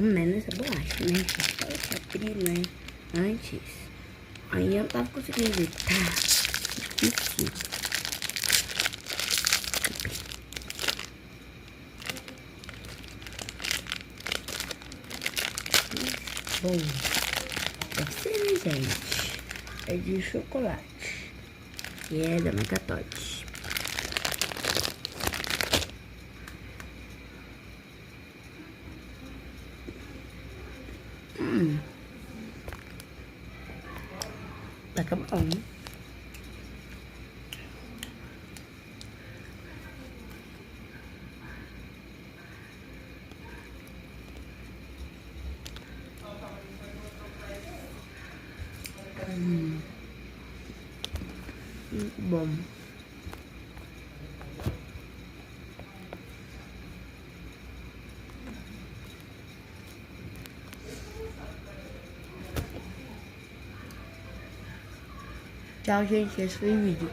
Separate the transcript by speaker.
Speaker 1: menos bolacha, né? Essa prima, antes. Aí eu tava conseguindo evitar. Difícil. Bom. Deve ser, né, gente? É de chocolate. E é da Megatote. Tá bom. Bom. Tchau, gente. Esse foi o vídeo.